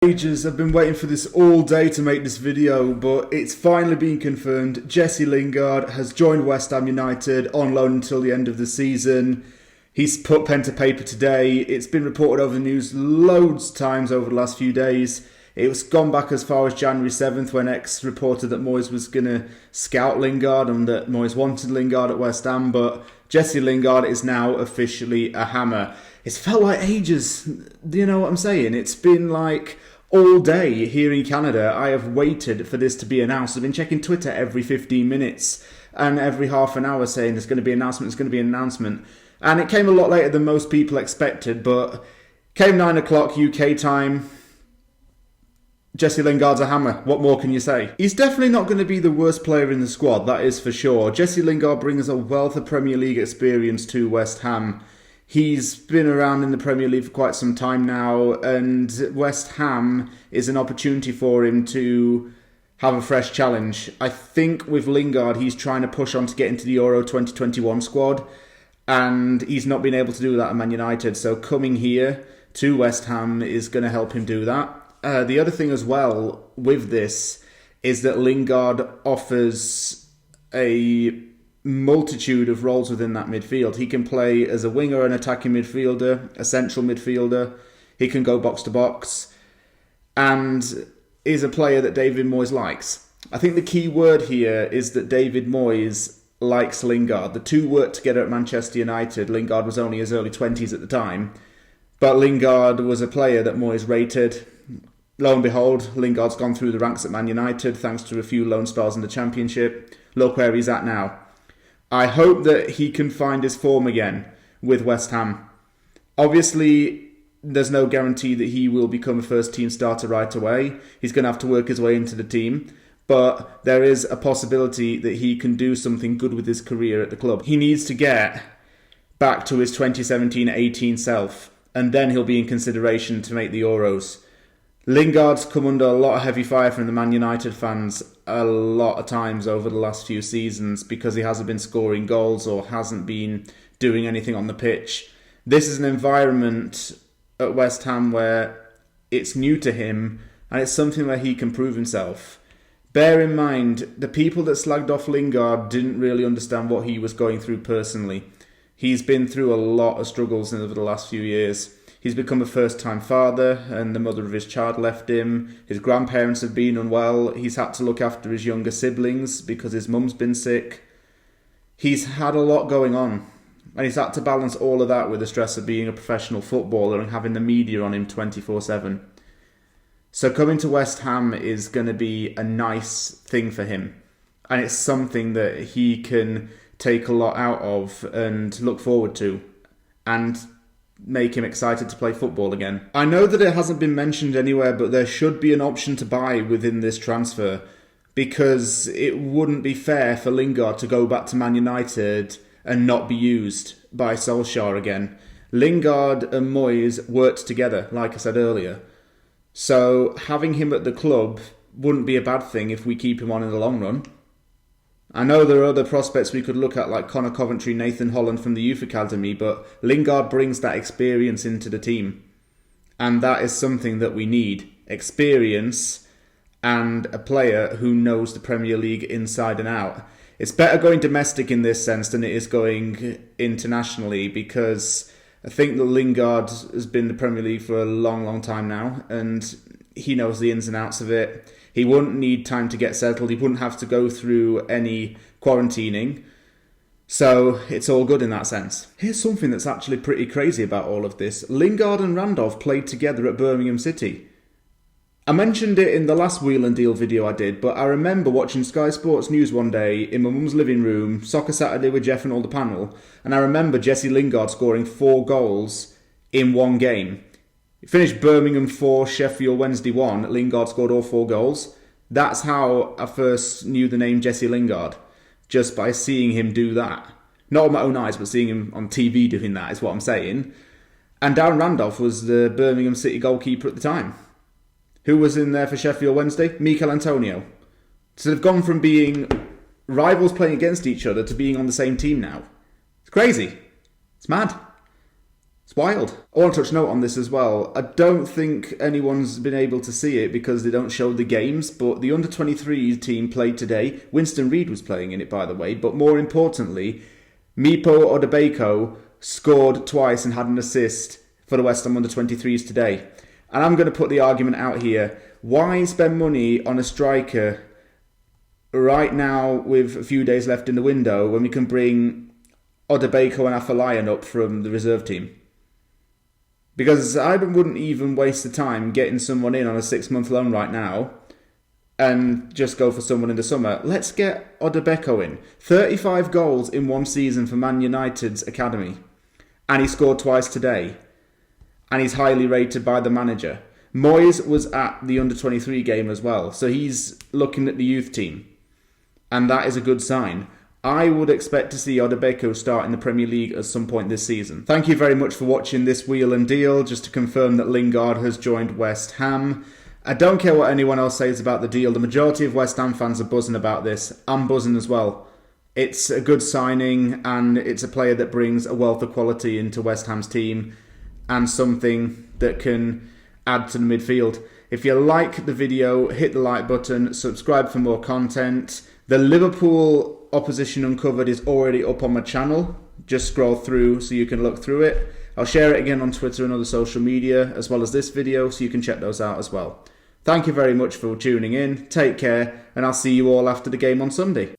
Ages. I've been waiting for this all day to make this video, but it's finally been confirmed. Jesse Lingard has joined West Ham United on loan until the end of the season. He's put pen to paper today. It's been reported over the news loads of times over the last few days. It was gone back as far as January 7th when X reported that Moyes was going to scout Lingard and that Moyes wanted Lingard at West Ham, but Jesse Lingard is now officially a Hammer. It's felt like ages, do you know what I'm saying? It's been like all day here in Canada. I have waited for this to be announced. I've been checking Twitter every 15 minutes and every half an hour saying there's going to be an announcement, there's going to be an announcement. And it came a lot later than most people expected, but came 9 o'clock UK time. Jesse Lingard's a Hammer. What more can you say? He's definitely not going to be the worst player in the squad, that is for sure. Jesse Lingard brings a wealth of Premier League experience to West Ham. He's been around in the Premier League for quite some time now, and West Ham is an opportunity for him to have a fresh challenge. I think with Lingard, he's trying to push on to get into the Euro 2021 squad, and he's not been able to do that at Man United. So coming here to West Ham is going to help him do that. The other thing as well with this is that Lingard offers a multitude of roles within that midfield. He can play as a winger, an attacking midfielder, a central midfielder. He can go box to box, and is a player that David Moyes likes. I think the key word here is that David Moyes likes Lingard. The two worked together at Manchester United. Lingard was only his early 20s at the time, but Lingard was a player that Moyes rated. Lo and behold, Lingard's gone through the ranks at Man United thanks to a few loan spells in the Championship. Look where he's at now. I hope that he can find his form again with West Ham. Obviously, there's no guarantee that he will become a first-team starter right away. He's going to have to work his way into the team. But there is a possibility that he can do something good with his career at the club. He needs to get back to his 2017-18 self, and then he'll be in consideration to make the Euros. Lingard's come under a lot of heavy fire from the Man United fans a lot of times over the last few seasons because he hasn't been scoring goals or hasn't been doing anything on the pitch. This is an environment at West Ham where it's new to him and it's something where he can prove himself. Bear in mind, the people that slagged off Lingard didn't really understand what he was going through personally. He's been through a lot of struggles over the last few years. He's become a first-time father, and the mother of his child left him. His grandparents have been unwell. He's had to look after his younger siblings because his mum's been sick. He's had a lot going on, and he's had to balance all of that with the stress of being a professional footballer and having the media on him 24/7. So coming to West Ham is going to be a nice thing for him, and it's something that he can take a lot out of and look forward to, and make him excited to play football again. I know that it hasn't been mentioned anywhere, but there should be an option to buy within this transfer because it wouldn't be fair for Lingard to go back to Man United and not be used by Solskjaer again. Lingard and Moyes worked together, like I said earlier. So having him at the club wouldn't be a bad thing if we keep him on in the long run. I know there are other prospects we could look at like Connor Coventry, Nathan Holland from the Youth Academy, but Lingard brings that experience into the team. And that is something that we need. Experience and a player who knows the Premier League inside and out. It's better going domestic in this sense than it is going internationally because I think that Lingard has been in the Premier League for a long, long time now and he knows the ins and outs of it. He wouldn't need time to get settled. He wouldn't have to go through any quarantining. So it's all good in that sense. Here's something that's actually pretty crazy about all of this. Lingard and Randolph played together at Birmingham City. I mentioned it in the last Wheel and Deal video I did, but I remember watching Sky Sports News one day in my mum's living room, Soccer Saturday with Jeff and all the panel, and I remember Jesse Lingard scoring 4 goals in one game. It finished Birmingham 4, Sheffield Wednesday 1. Lingard scored all 4 goals. That's how I first knew the name Jesse Lingard, just by seeing him do that. Not with my own eyes, but seeing him on TV doing that is what I'm saying. And Darren Randolph was the Birmingham City goalkeeper at the time. Who was in there for Sheffield Wednesday? Mikel Antonio. So they've gone from being rivals playing against each other to being on the same team now. It's crazy. It's mad. It's wild. I want to touch note on this as well. I don't think anyone's been able to see it because they don't show the games, but the under-23 team played today. Winston Reid was playing in it, by the way, but more importantly, Mipo Odebeko scored twice and had an assist for the West Ham under-23s today. And I'm going to put the argument out here. Why spend money on a striker right now with a few days left in the window when we can bring Odebeko and Afolayan up from the reserve team? Because I wouldn't even waste the time getting someone in on a 6-month loan right now and just go for someone in the summer. Let's get Odebeko in. 35 goals in one season for Man United's academy. And he scored twice today. And he's highly rated by the manager. Moyes was at the under-23 game as well. So he's looking at the youth team. And that is a good sign. I would expect to see Odebeko start in the Premier League at some point this season. Thank you very much for watching this Wheel and Deal. Just to confirm that Lingard has joined West Ham. I don't care what anyone else says about the deal. The majority of West Ham fans are buzzing about this. I'm buzzing as well. It's a good signing and it's a player that brings a wealth of quality into West Ham's team and something that can add to the midfield. If you like the video, hit the like button, subscribe for more content. The Liverpool Opposition Uncovered is already up on my channel. Just scroll through so you can look through it. I'll share it again on Twitter and other social media, as well as this video, so you can check those out as well. Thank you very much for tuning in. Take care, and I'll see you all after the game on Sunday.